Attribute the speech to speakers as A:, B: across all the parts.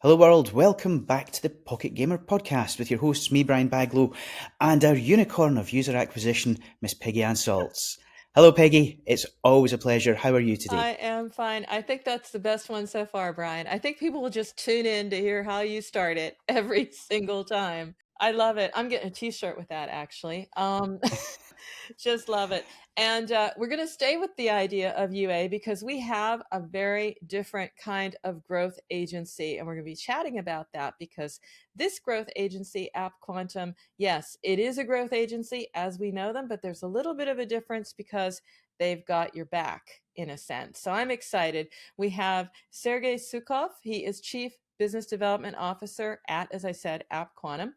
A: Hello, world. Welcome back to the Pocket Gamer podcast with your hosts, me, Brian Baglow, and our unicorn of user acquisition, Miss Peggy and Salz. Hello, Peggy. It's always a pleasure. How are you
B: I
A: today?
B: am fine. I think that's the best one so far, Brian. I think people will just tune in to hear how you start it every single time. I love it. I'm getting a t-shirt with that actually. Just love it. And we're going to stay with the idea of UA because we have a very different kind of growth agency. And we're going to be chatting about that because this growth agency, App Quantum, yes, it is a growth agency as we know them, but there's a little bit of a difference because they've got your back in a sense. So I'm excited. We have Sergey Sukhov. He is Chief Business Development Officer at, as I said, App Quantum.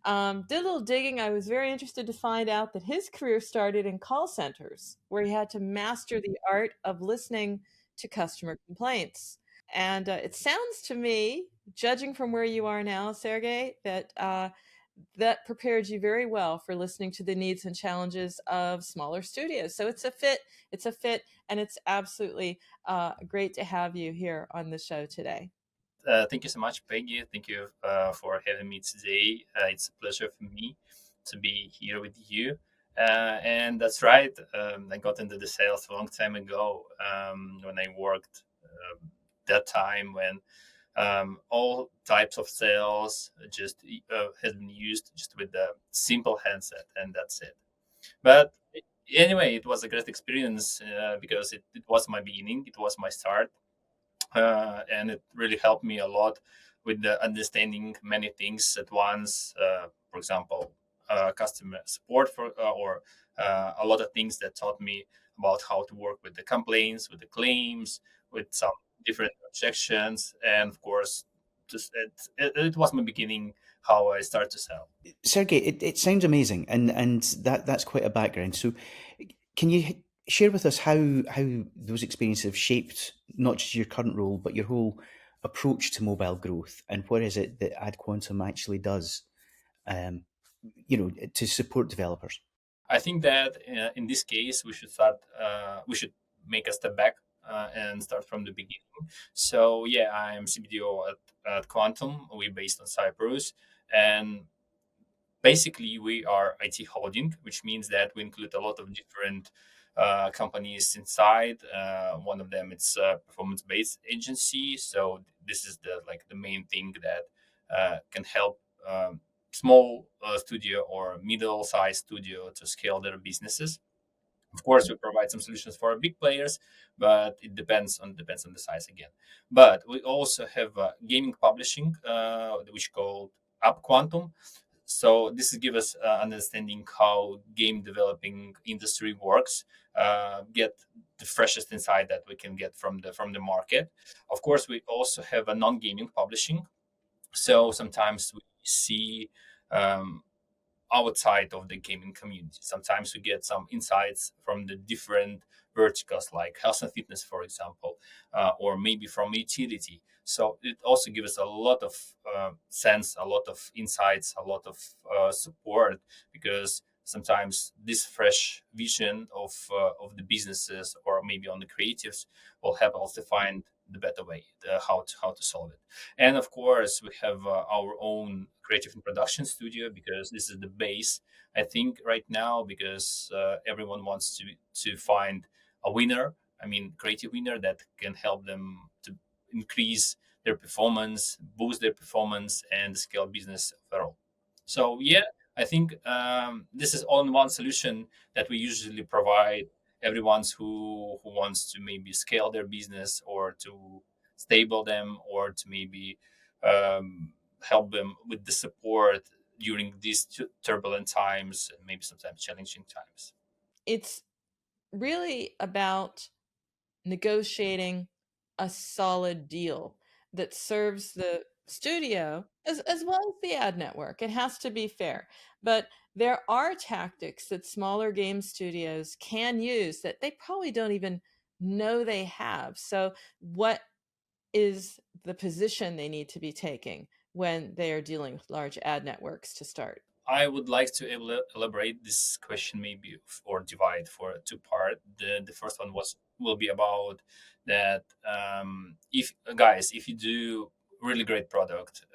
B: Did a little digging. I was very interested to find out that his career started in call centers, where he had to master the art of listening to customer complaints. And it sounds to me, judging from where you are now, Sergey, that that prepared you very well for listening to the needs and challenges of smaller studios. So it's a fit. It's a fit, and it's absolutely great to have you here on the show today.
C: Thank you so much, Peggy. Thank you for having me today. It's a pleasure for me to be here with you. And that's right. I got into the sales a long time ago when I worked that time when all types of sales just has been used just with the simple handset, and that's it. But anyway, it was a great experience because it was my beginning. It was my start and it really helped me a lot with the understanding many things at once. For example, customer support or a lot of things that taught me about how to work with the complaints, with the claims, with some different objections, and of course, just it was my beginning how I started to sell.
A: Sergey, it sounds amazing, and that's quite a background. So, can you share with us how those experiences have shaped not just your current role, but your whole approach to mobile growth, and what is it that AdQuantum actually does, um, to support developers?
C: I think that in this case we should start. We should make a step back and start from the beginning. So yeah, I'm CBDO at Quantum. We're based on Cyprus, and basically we are IT holding, which means that we include a lot of different companies inside. One of them it's a performance-based agency. So this is the main thing that can help small studio or middle-sized studio to scale their businesses. Of course, we provide some solutions for big players, but it depends on the size again. But we also have gaming publishing, which called App Quantum. So this is give us understanding how game developing industry works. Get the freshest insight that we can get from the market. Of course, we also have a non-gaming publishing. So sometimes we see um, outside of the gaming community. Sometimes we get some insights from the different verticals, like health and fitness, for example, or maybe from utility. So it also gives us a lot of sense, a lot of insights, a lot of support, because sometimes this fresh vision of the businesses or maybe on the creatives will help us to find the better way, how to solve it. And of course, we have our own creative and production studio, because this is the base, I think, right now, because everyone wants to find a winner. I mean, creative winner that can help them to increase their performance, boost their performance, and scale business overall. So yeah, I think this is all-in-one solution that we usually provide everyone's who wants to maybe scale their business or to stable them or to maybe help them with the support during these turbulent times and maybe sometimes challenging times.
B: It's really about negotiating a solid deal that serves the studio as well as the ad network. It has to be fair. But there are tactics that smaller game studios can use that they probably don't even know they have. So, what is the position they need to be taking when they are dealing with large ad networks to start?
C: I would like to elaborate this question maybe or divide for two part. The first one will be about that if guys, if you do really great product,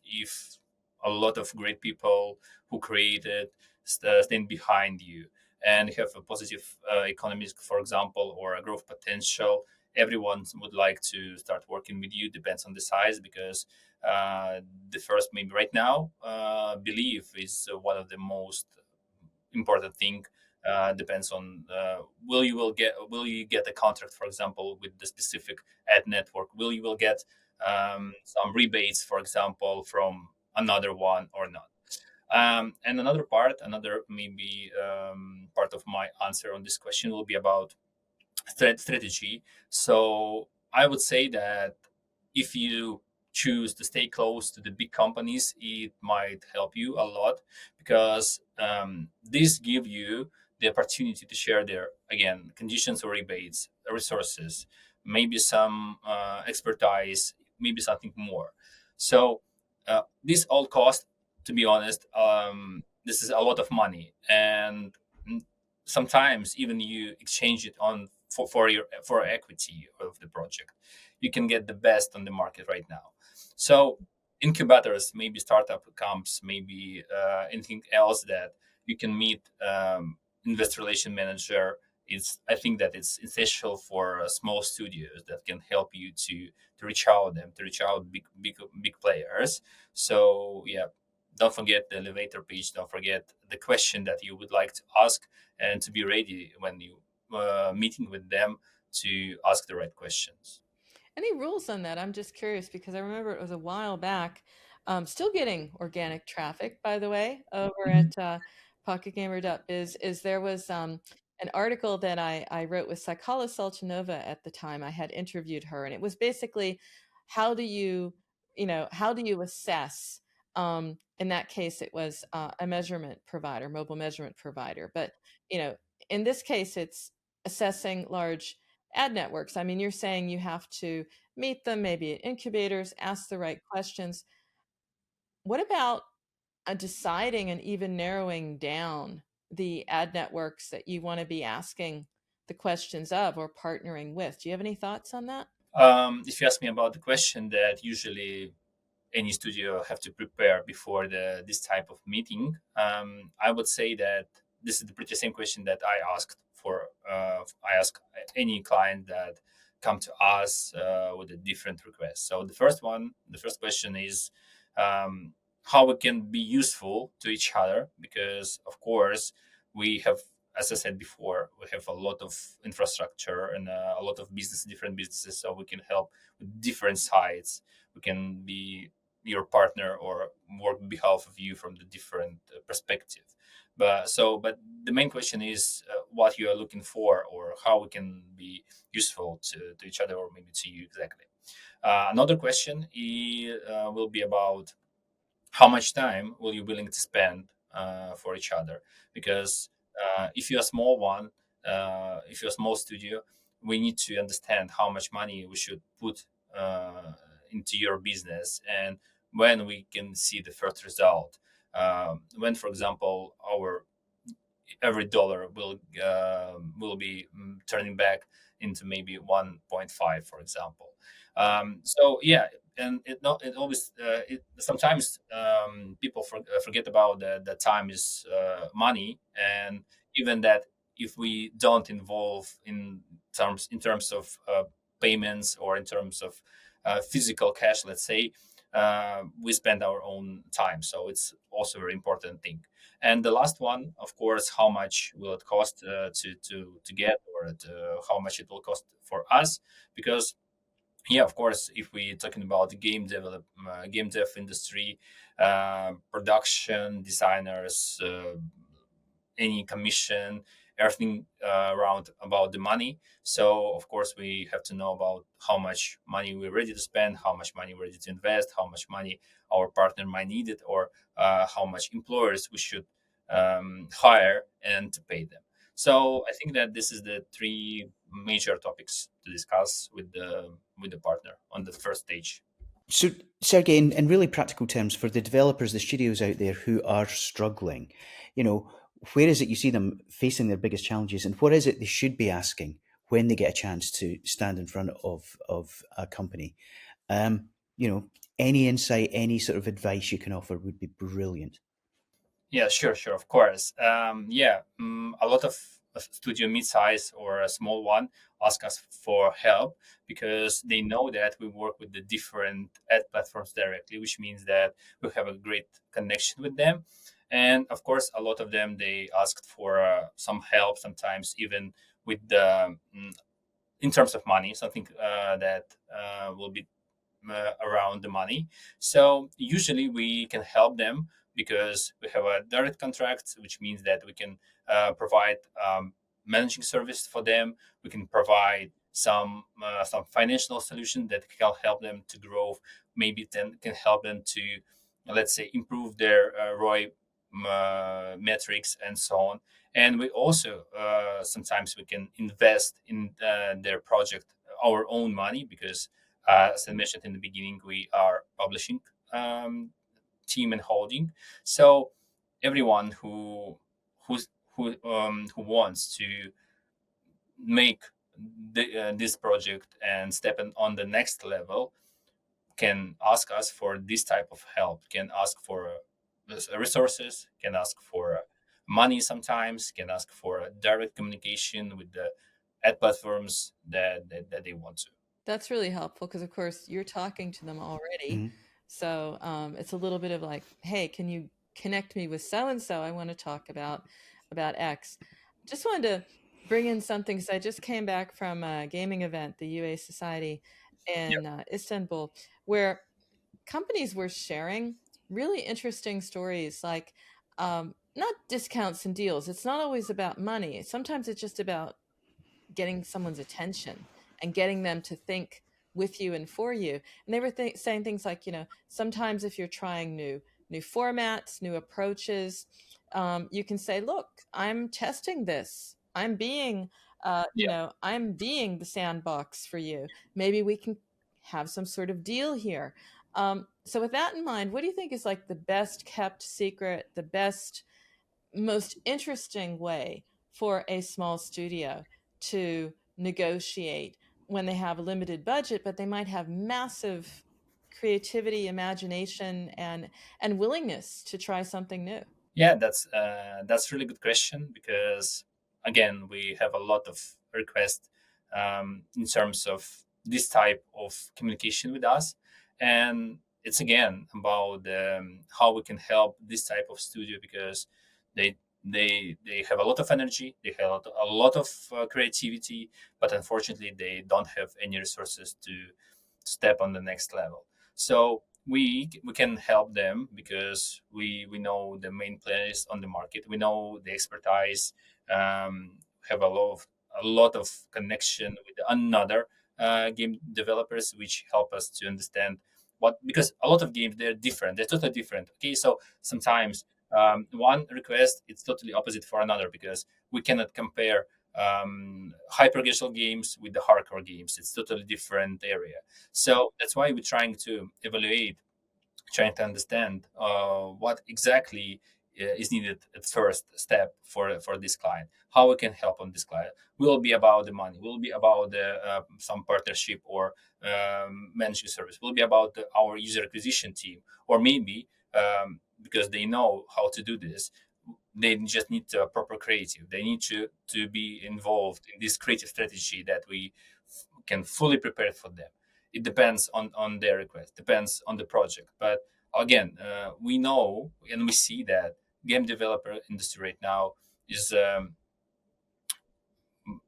C: if a lot of great people who created stand behind you and have a positive economies, for example, or a growth potential, everyone would like to start working with you. Depends on the size, because the first, maybe right now, belief is one of the most important thing. Depends on will you get a contract, for example, with the specific ad network. Will get some rebates, for example, from another one or not. And another maybe part of my answer on this question will be about strategy. So I would say that if you choose to stay close to the big companies, it might help you a lot, because this give you the opportunity to share their, again, conditions or rebates, resources, maybe some expertise, maybe something more. So this all cost, to be honest, this is a lot of money, and sometimes even you exchange it on for equity of the project. You can get the best on the market right now. So incubators, maybe startup camps, maybe anything else that you can meet investor relation manager. I think that it's essential for small studios that can help you to reach out them, to reach out big players. So yeah, don't forget the elevator pitch. Don't forget the question that you would like to ask, and to be ready when you meeting with them to ask the right questions.
B: Any rules on that? I'm just curious because I remember it was a while back. Still getting organic traffic, by the way, over
C: Mhm.
B: at pocketgamer.biz. Is there was an article that I wrote with Sakala Solchanova at the time. I had interviewed her, and it was basically how do you, how do you assess? In that case, it was a measurement provider, mobile measurement provider. But you know, in this case, it's assessing large ad networks. I mean, you're saying you have to meet them, maybe at incubators, ask the right questions. What about deciding and even narrowing down the ad networks that you want to be asking the questions of or partnering with? Do you have any thoughts on that?
C: If you ask me about the question that usually any studio have to prepare before this type of meeting, I would say that this is the pretty same question that I ask any client that come to us with a different request. So the first question is how we can be useful to each other, because of course we have, as I said before, we have a lot of infrastructure and a lot of different businesses, so we can help with different sides. We can be your partner or work on behalf of you from the different perspective. But the main question is what you are looking for, or how we can be useful to each other, or maybe to you exactly. Another question will be about how much time will you willing to spend for each other, because if you're a small one, if you're a small studio, we need to understand how much money we should put into your business, and when we can see the first result, when, for example, our every dollar will be turning back into maybe 1.5, for example. So yeah, and it always sometimes people forget about that time is money, and even that if we don't involve in terms of payments, or in terms of physical cash, let's say, we spend our own time. So it's also a very important thing. And the last one, of course, how much will it cost to get, or how much it will cost for us? Because yeah, of course, if we're talking about the game dev industry, production designers, any commission, everything around about the money. So of course we have to know about how much money we're ready to spend, how much money we're ready to invest, how much money our partner might need it, or how much employers we should hire and to pay them. So I think that this is the three major topics to discuss with the partner on the first stage.
A: So, Sergey, in really practical terms, for the developers, the studios out there who are struggling, you know, where is it you see them facing their biggest challenges, and what is it they should be asking when they get a chance to stand in front of a company? Um, any insight, any sort of advice you can offer would be brilliant.
C: Yeah, sure, of course. A lot of a studio mid-size or a small one ask us for help because they know that we work with the different ad platforms directly, which means that we have a great connection with them. And of course, a lot of them they asked for some help, sometimes even with the in terms of money, something that will be around the money. So usually we can help them because we have a direct contract, which means that we can provide managing service for them. We can provide some financial solution that can help them to grow. Maybe then can help them to, let's say, improve their ROI metrics and so on. And we also sometimes we can invest in their project our own money because as I mentioned in the beginning, we are publishing team and holding. So everyone who's, who wants to make this project and step on the next level can ask us for this type of help. Can ask for resources. Can ask for money. Sometimes can ask for direct communication with the ad platforms that they want to.
B: That's really helpful because, of course, you're talking to them already.
A: Mhm.
B: So it's a little bit of like, hey, can you connect me with so and so? I want to talk about X. Just wanted to bring in something because I just came back from a gaming event, the UA Society in Istanbul, where companies were sharing really interesting stories like not discounts and deals. It's not always about money. Sometimes it's just about getting someone's attention and getting them to think with you and for you. And they were saying things like, sometimes if you're trying new formats, new approaches, you can say, "Look, I'm testing this.
C: Yeah.
B: I'm being the sandbox for you. Maybe we can have some sort of deal here." So with that in mind, what do you think is like the best kept secret, the best most interesting way for a small studio to negotiate when they have a limited budget, but they might have massive creativity, imagination, and willingness to try something new?
C: Yeah, that's really good question because again we have a lot of requests in terms of this type of communication with us, and it's again about how we can help this type of studio because they they have a lot of energy, they have a lot of creativity, but unfortunately they don't have any resources to step on the next level. So we can help them because we know the main players on the market. We know the expertise, have a lot of connection with another game developers, which help us to understand what, because a lot of games they're different, they're totally different. Okay, so sometimes one request it's totally opposite for another because we cannot compare hyper casual games with the hardcore games. It's totally different area. So that's why we're trying to evaluate, trying to understand what exactly is needed at first step for this client. How we can help on this client will be about the money, will be about the some partnership or management service, will be about our user acquisition team, or maybe because they know how to do this, they just need proper creative. They need to be involved in this creative strategy that we can fully prepare for them. It depends on their request, depends on the project. But again, we know and we see that game developer industry right now is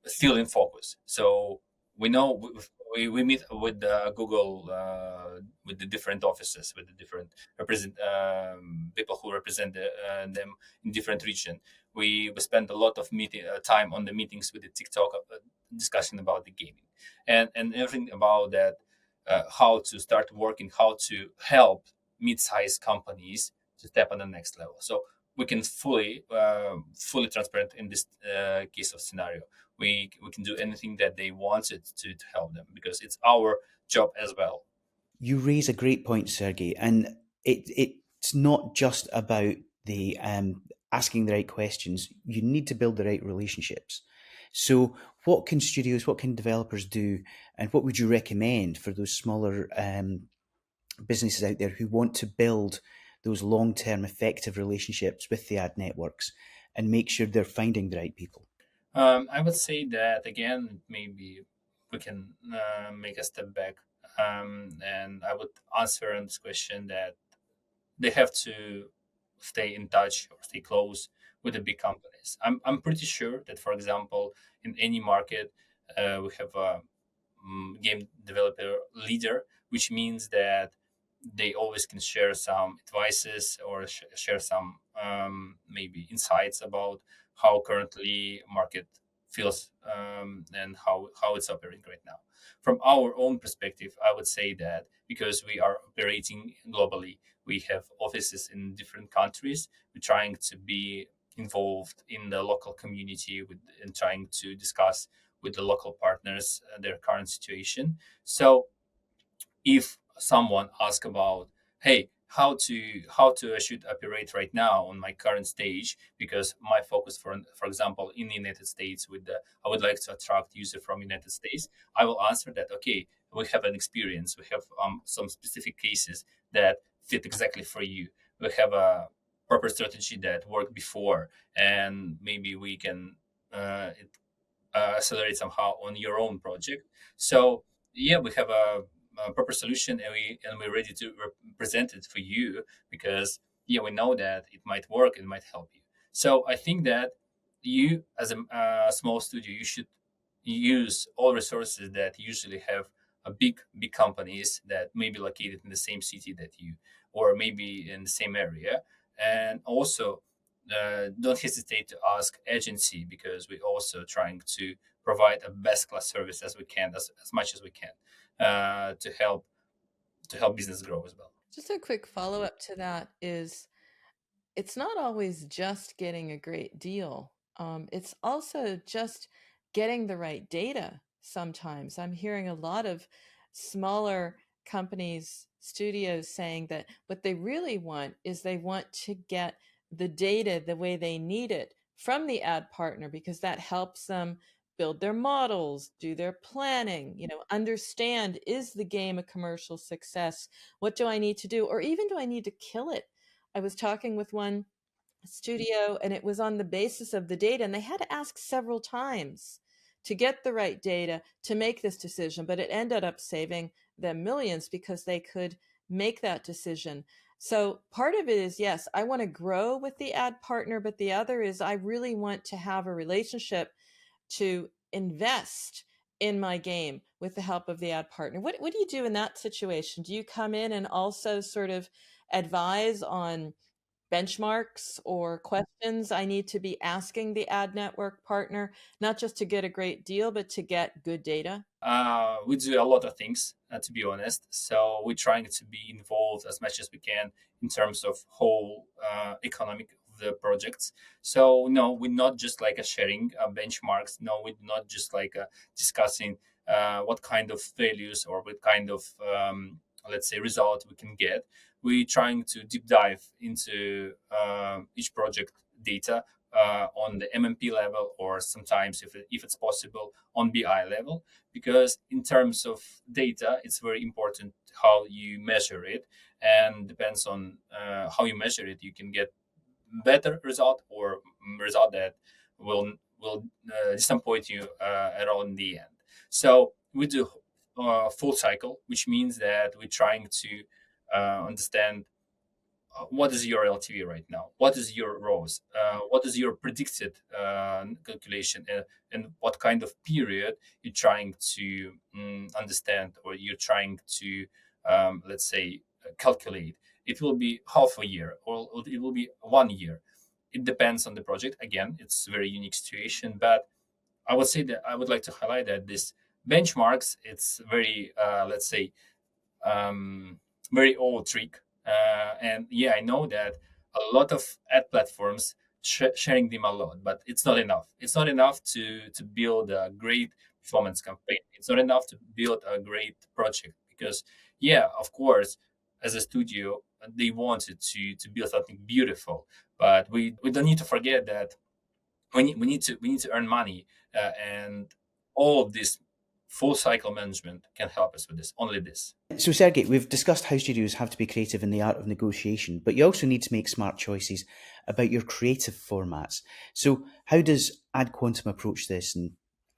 C: still in focus. So we know we meet with Google, with the different offices, with the different represent people who represent them in different region. We spend a lot of meeting time on the meetings with the TikTok discussing about the gaming and everything about that, how to start working, how to help mid-sized companies to step on the next level. So we can fully transparent in this case of scenario. We can do anything that they wanted to help them because it's our job as well.
A: You raise a great point, Sergey, and it's not just about the asking the right questions. You need to build the right relationships. So, what can studios, what can developers do, and what would you recommend for those smaller businesses out there who want to build those long-term effective relationships with the ad networks and make sure they're finding the right people?
C: I would say that again, maybe we can make a step back, and I would answer on this question that they have to stay in touch or stay close with the big companies. I'm pretty sure that, for example, in any market, we have a game developer leader, which means that they always can share some advices or share some maybe insights about how currently market feels, and how it's operating right now. From our own perspective, I would say that because we are operating globally, we have offices in different countries. We're trying to be involved in the local community and trying to discuss with the local partners their current situation. So if someone asks about, hey, how to I should operate right now on my current stage, because my focus, for example, in the United States, with the I would like to attract user from United States, I will answer that, okay, we have an experience, we have some specific cases that fit exactly for you, we have a proper strategy that worked before, and maybe we can accelerate somehow on your own project. So yeah, we have a proper solution, and we're ready to present it for you, because yeah, we know that it might work, it might help you. So I think that you, as a small studio, you should use all resources that usually have a big companies that may be located in the same city that you, or maybe in the same area. And also, don't hesitate to ask agency, because we're also trying to provide a best class service as we can, as much as we can, to help business grow as well.
B: Just a quick follow-up to that is it's not always just getting a great deal. It's also just getting the right data sometimes. I'm hearing a lot of smaller companies, studios saying that what they really want is they want to get the data the way they need it from the ad partner, because that helps them build their models, do their planning, understand, is the game a commercial success? What do I need to do? Or even, do I need to kill it? I was talking with one studio, and it was on the basis of the data, and they had to ask several times to get the right data to make this decision, but it ended up saving them millions because they could make that decision. So part of it is, yes, I want to grow with the ad partner, but the other is, I really want to have a relationship to invest in my game with the help of the ad partner. What do you do in that situation? Do you come in and also sort of advise on benchmarks or questions I need to be asking the ad network partner, not just to get a great deal, but to get good data?
C: We do a lot of things, to be honest. So we're trying to be involved as much as we can in terms of whole economic of the projects. So no, we're not just like a sharing benchmarks. No, we're not just like discussing what kind of values or what kind of let's say result we can get. We're trying to deep dive into each project data on the MMP level, or sometimes, if it's possible, on BI level, because in terms of data, it's very important how you measure it, and depends on how you measure it, you can get better result, or result that will disappoint you at all in the end. So we do full cycle, which means that we're trying to understand what is your LTV right now? What is your ROAS? What is your predicted calculation? And what kind of period you're trying to understand, or you're trying to, let's say, calculate? It will be half a year, or it will be 1 year. It depends on the project. Again, it's a very unique situation, but I would say that I would like to highlight that this benchmarks, it's very, let's say, um, very old trick. And yeah, I know that a lot of ad platforms sharing them a lot, but it's not enough. It's not enough to build a great performance campaign. It's not enough to build a great project, because yeah, of course, as a studio, they wanted to build something beautiful, but we don't need to forget that we need to earn money, and all of this full cycle management can help us with this. Only this.
A: So, Sergey, we've discussed how studios have to be creative in the art of negotiation, but you also need to make smart choices about your creative formats. So, how does AdQuantum approach this, and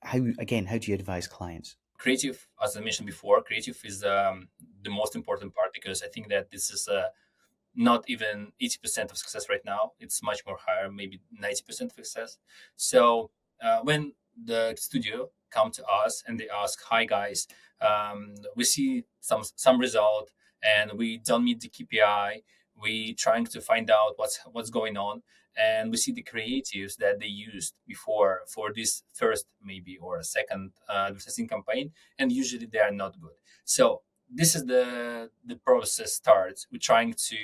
A: how do you advise clients?
C: Creative, as I mentioned before, creative is the most important part, because I think that this is not even 80% of success right now. It's much more higher, maybe 90% of success. So when the studio come to us and they ask, "Hi guys, we see some result and we don't meet the KPI. We trying to find out what's going on, and we see the creatives that they used before for this first maybe or a second advertising campaign, and usually they are not good." So this is the process starts. We're trying to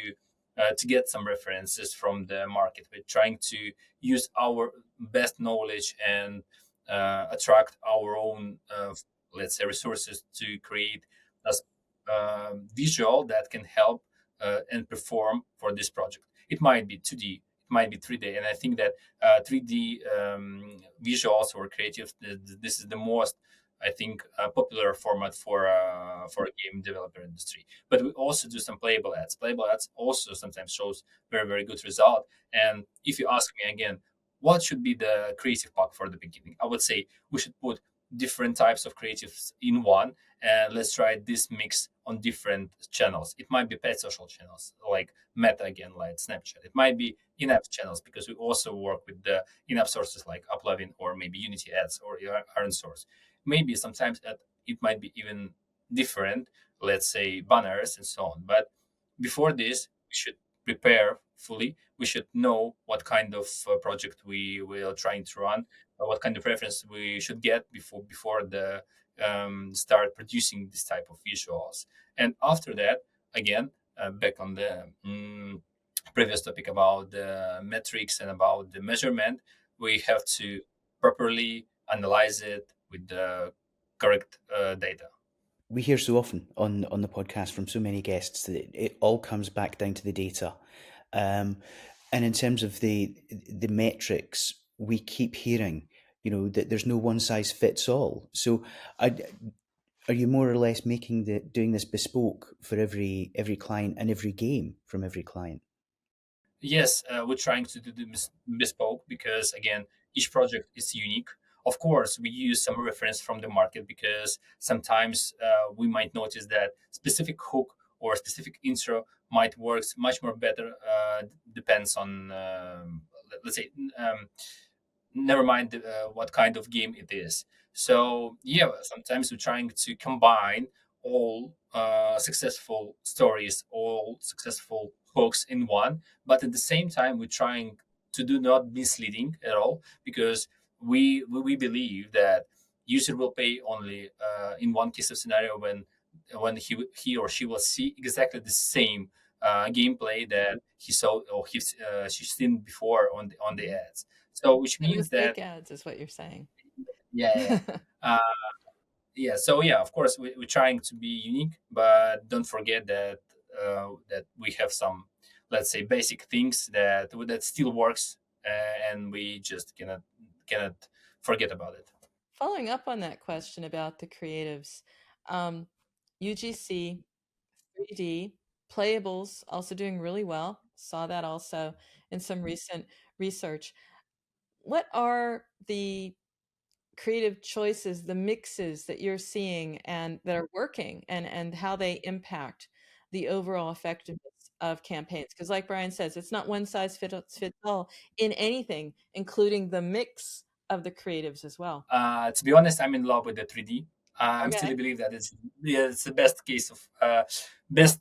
C: get some references from the market. We're trying to use our best knowledge and attract our own, let's say, resources to create a visual that can help and perform for this project. It might be 2D, it might be 3D, and I think that 3D visuals or creative, this is the most, I think, popular format for a game developer industry. But we also do some playable ads. Playable ads also sometimes shows very good result. And if you ask me again, what should be the creative pack for the beginning? I would say we should put different types of creatives in one, and let's try this mix on different channels. It might be paid social channels like Meta again, like Snapchat. It might be in-app channels, because we also work with the in-app sources like Uplovin or maybe Unity ads or Iron Source. Maybe sometimes it might be even different, let's say banners and so on. But before this, we should prepare fully. We should know what kind of project we will trying to run, what kind of reference we should get before the start producing this type of visuals. And after that, again, back on the previous topic about the metrics and about the measurement, we have to properly analyze it with the correct data.
A: We hear so often on the podcast from so many guests that it all comes back down to the data. And in terms of the metrics, we keep hearing, that there's no one size fits all. So, are you more or less doing this bespoke for every client and every game from every client?
C: Yes, we're trying to do the bespoke, because again, each project is unique. Of course, we use some reference from the market, because sometimes we might notice that specific hook or specific intro might work much more better. Depends on, let's say, never mind what kind of game it is. So yeah, sometimes we're trying to combine all successful stories, all successful hooks in one, but at the same time we're trying to do not misleading at all, because we believe that user will pay only in one case of scenario, when he or she will see exactly the same gameplay that he saw or she's seen before on the ads. So which
B: No
C: means that
B: fake ads is what you're saying.
C: yeah. Yeah. So yeah, of course we're trying to be unique, but don't forget that that we have some, let's say, basic things that still works, and we just cannot forget about it.
B: Following up on that question about the creatives, um, UGC, 3D, playables also doing really well. Saw that also in some recent research. What are the creative choices, the mixes that you're seeing and that are working, and how they impact the overall effectiveness of campaigns? Because like Brian says, it's not one size fits all in anything, including the mix of the creatives as well.
C: To be honest, I'm in love with the 3D. I'm still
B: Okay.
C: believe that it's the best case of best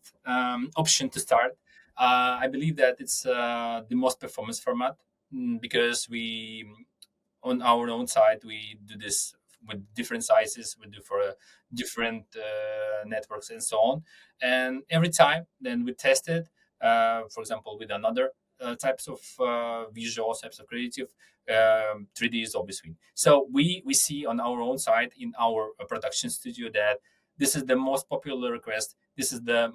C: option to start. I believe that it's the most performance format, because we on our own side we do this with different sizes. We do for different networks and so on, and every time then we test it, for example with another types of visuals, types of creative. 3D is obviously, so we see on our own side in our production studio that this is the most popular request. This is the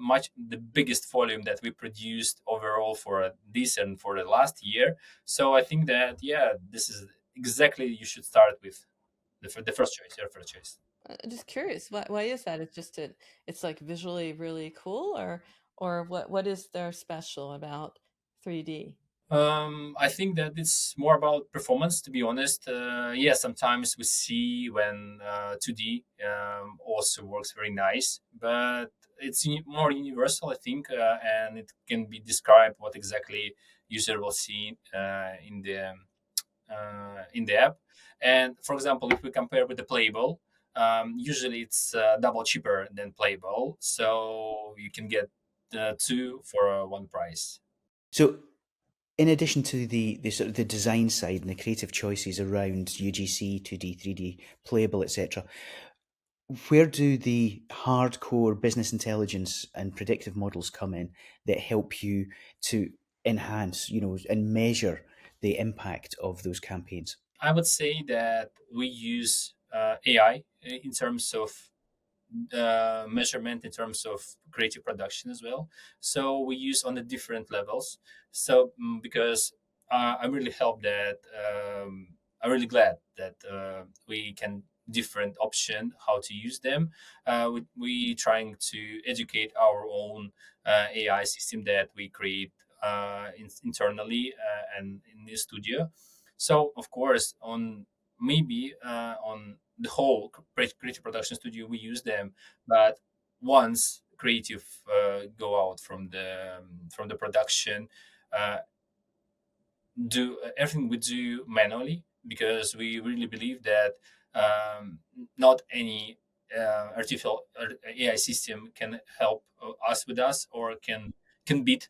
C: biggest volume that we produced overall for this and for the last year. So I think that yeah, this is exactly you should start with the first choice, your first choice.
B: Just curious, why is that? It's just it's like visually really cool, or what is there special about 3D?
C: I think that it's more about performance, to be honest. Yeah, sometimes we see when 2D also works very nice, but it's more universal, I think, and it can be described what exactly user will see in the app. And for example, if we compare with the Playable, usually it's double cheaper than Playable, so you can get two for one price.
A: So, in addition to the sort of the design side and the creative choices around UGC, 2D, 3D, playable, etc., where do the hardcore business intelligence and predictive models come in that help you to enhance, and measure the impact of those campaigns?
C: I would say that we use AI in terms of measurement, in terms of creative production as well. So we use on the different levels. So because I'm really helped that I'm really glad that we can different option how to use them. We trying to educate our own AI system that we create internally and in the studio. So of course, on maybe on the whole creative production studio, we use them, but once creative go out from the production, uh, do everything we do manually, because we really believe that not any artificial AI system can help us with us, or can beat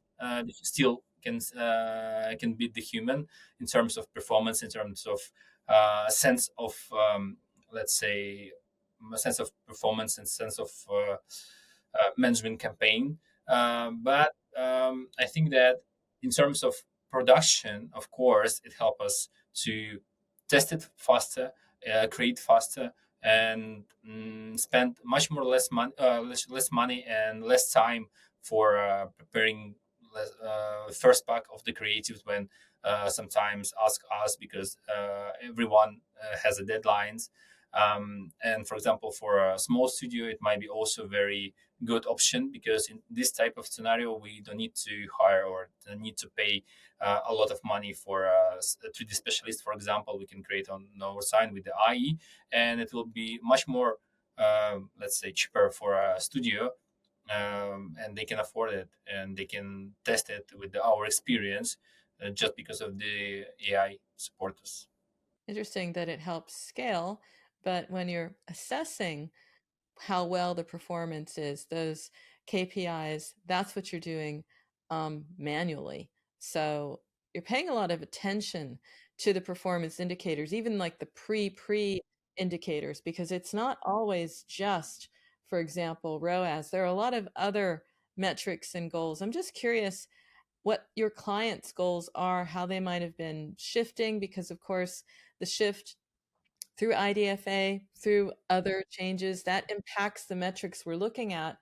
C: still can beat the human in terms of performance, in terms of sense of let's say a sense of performance and sense of management campaign. But I think that in terms of production, of course, it helps us to test it faster, create faster, and spend much more less money and less time for preparing first pack of the creatives, when sometimes ask us, because everyone has a deadlines. And for example, for a small studio, it might be also very good option, because in this type of scenario, we don't need to hire or don't need to pay a lot of money for a 3D specialist. For example, we can create on our side with the IE, and it will be much more, let's say, cheaper for a studio, and they can afford it and they can test it with our experience, just because of the AI supporters.
B: Interesting that it helps scale, but when you're assessing how well the performance is, those KPIs, that's what you're doing manually. So you're paying a lot of attention to the performance indicators, even like the pre indicators, because it's not always just, for example, ROAS. There are a lot of other metrics and goals. I'm just curious what your clients' goals are, how they might have been shifting, because of course the shift through IDFA, through other changes, that impacts the metrics we're looking at.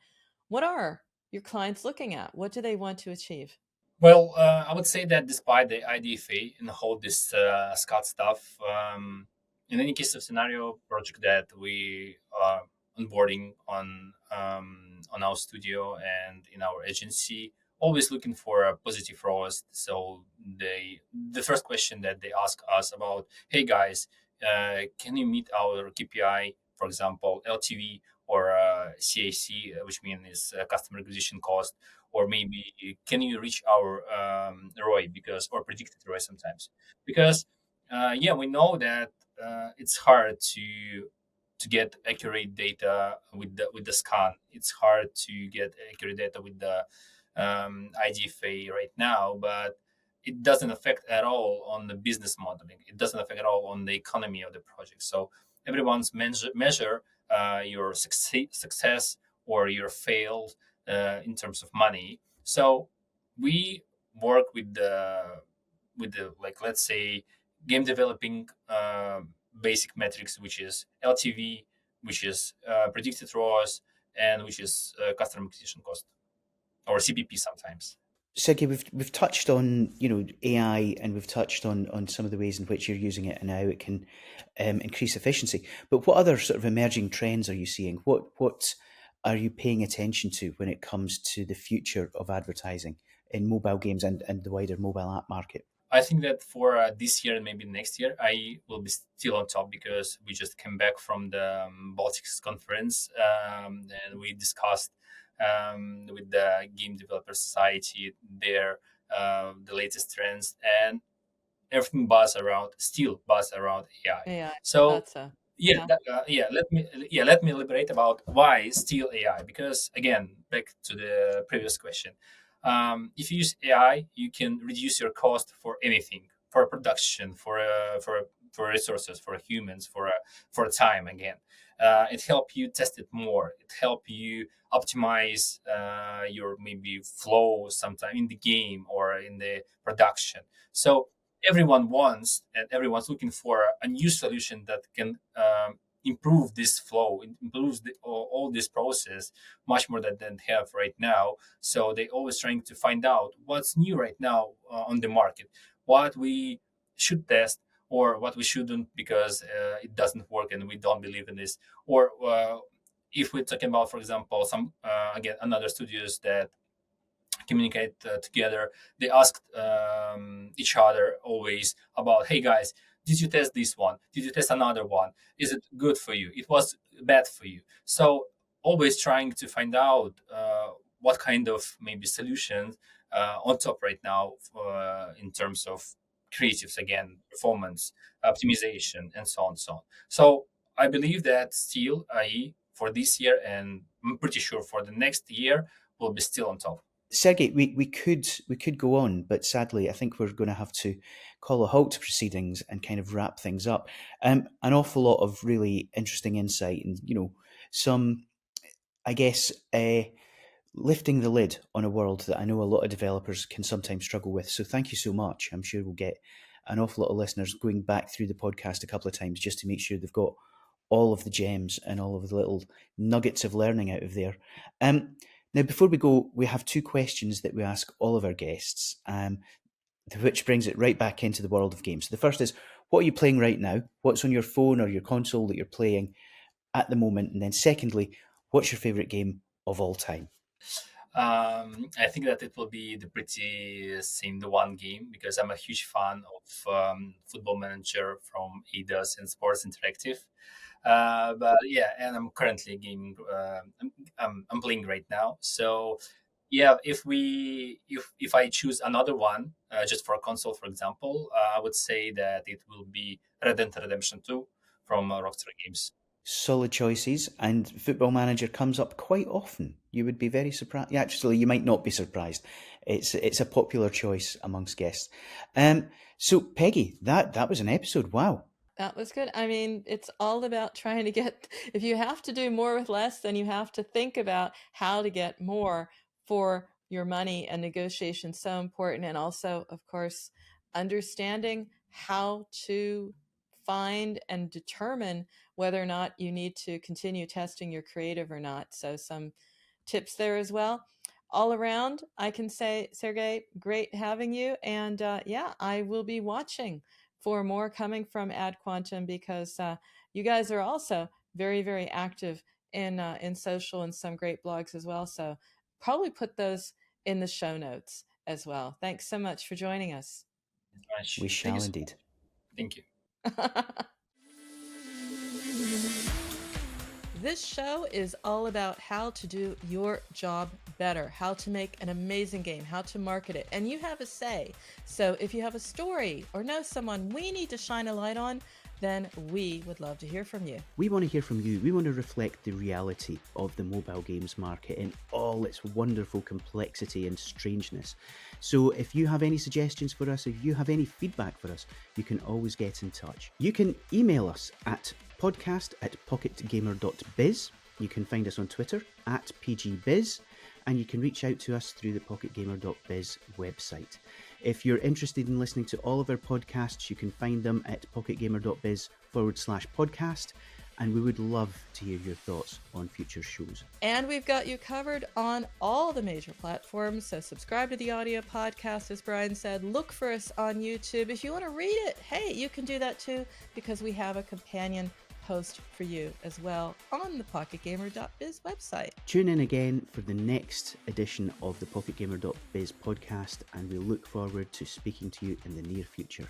B: What are your clients looking at? What do they want to achieve?
C: Well, I would say that despite the IDFA and all this SCOT stuff, in any case of scenario project that we are onboarding on our studio and in our agency, always looking for a positive ROAS. So the first question that they ask us about, hey guys, can you meet our KPI, for example, LTV or CAC, which means customer acquisition cost, or maybe can you reach our ROI, because or predicted ROI sometimes, because yeah, we know that it's hard to get accurate data with the scan. It's hard to get accurate data with the IGFA right now, but it doesn't affect at all on the business modeling. It doesn't affect at all on the economy of the project. So everyone's measure your success or your failed in terms of money. So we work with the like, let's say, game developing basic metrics, which is LTV, which is predicted ROAS, and which is customer acquisition cost, or CPP sometimes.
A: Sergey, we've touched on AI, and we've touched on some of the ways in which you're using it and how it can increase efficiency. But what other sort of emerging trends are you seeing? What are you paying attention to when it comes to the future of advertising in mobile games and the wider mobile app market?
C: I think that for this year and maybe next year, I will be still on top because we just came back from the Baltics conference, and we discussed with the Game Developer Society there the latest trends, and everything still buzz around AI.
B: Yeah, I
C: So
B: thought so.
C: yeah,
B: Yeah.
C: let me elaborate about why still AI. Because again, back to the previous question, if you use AI, you can reduce your cost for anything, for production, for resources, for humans, for time. Again, it help you test it more. It help you optimize your maybe flow sometime in the game or in the production. So everyone wants and everyone's looking for a new solution that can improve this flow, improves all this process much more than they have right now. So they always trying to find out what's new right now on the market, what we should test or what we shouldn't because it doesn't work and we don't believe in this. Or if we're talking about, for example, some again another studios that communicate together, they asked each other always about, hey guys, did you test this one, did you test another one, is it good for you, it was bad for you. So always trying to find out what kind of maybe solutions on top right now in terms of creatives, again, performance optimization, and so on, so on. So I believe that still AI for this year, and I'm pretty sure for the next year, will be still on top.
A: Sergey, we could go on, but sadly, I think we're going to have to call a halt to proceedings and kind of wrap things up. An awful lot of really interesting insight, and some, I guess, lifting the lid on a world that I know a lot of developers can sometimes struggle with. So thank you so much. I'm sure we'll get an awful lot of listeners going back through the podcast a couple of times just to make sure they've got all of the gems and all of the little nuggets of learning out of there. Now, before we go, we have two questions that we ask all of our guests, which brings it right back into the world of games. So the first is, what are you playing right now? What's on your phone or your console that you're playing at the moment? And then secondly, what's your favourite game of all time?
C: I think that it will be the pretty same the one game because I'm a huge fan of Football Manager from Eidos and Sports Interactive. But yeah, and I'm currently gaming. I'm playing right now. So yeah, if I choose another one just for a console, for example, I would say that it will be Red Dead Redemption 2 from Rockstar Games.
A: Solid choices, and Football Manager comes up quite often. You would be very surprised. Yeah, actually, you might not be surprised. It's a popular choice amongst guests. So Peggy, that was an episode. Wow.
B: That was good. I mean, it's all about trying to get, if you have to do more with less, then you have to think about how to get more for your money, and negotiation so important. And also, of course, understanding how to find and determine whether or not you need to continue testing your creative or not. So some tips there as well. All around, I can say, Sergey, great having you. And yeah, I will be watching for more coming from AdQuantum because you guys are also very, very active in social and some great blogs as well. So probably put those in the show notes as well. Thanks so much for joining us.
A: We
C: Thank you
A: shall
C: so
A: indeed.
C: much. Thank you.
B: This show is all about how to do your job better, how to make an amazing game, how to market it, and you have a say. So if you have a story or know someone we need to shine a light on, then we would love to hear from you.
A: We want to hear from you. We want to reflect the reality of the mobile games market in all its wonderful complexity and strangeness. So if you have any suggestions for us, if you have any feedback for us, you can always get in touch. You can email us at podcast@pocketgamer.biz. You can find us on Twitter @PGBiz, and you can reach out to us through the pocketgamer.biz website. If you're interested in listening to all of our podcasts, you can find them at pocketgamer.biz/podcast. and we would love to hear your thoughts on future shows.
B: And we've got you covered on all the major platforms, so subscribe to the audio podcast, as Brian said. Look for us on YouTube. If you want to read it, hey, you can do that too, because we have a companion post for you as well on the pocketgamer.biz website.
A: Tune in again for the next edition of the pocketgamer.biz podcast, and we look forward to speaking to you in the near future.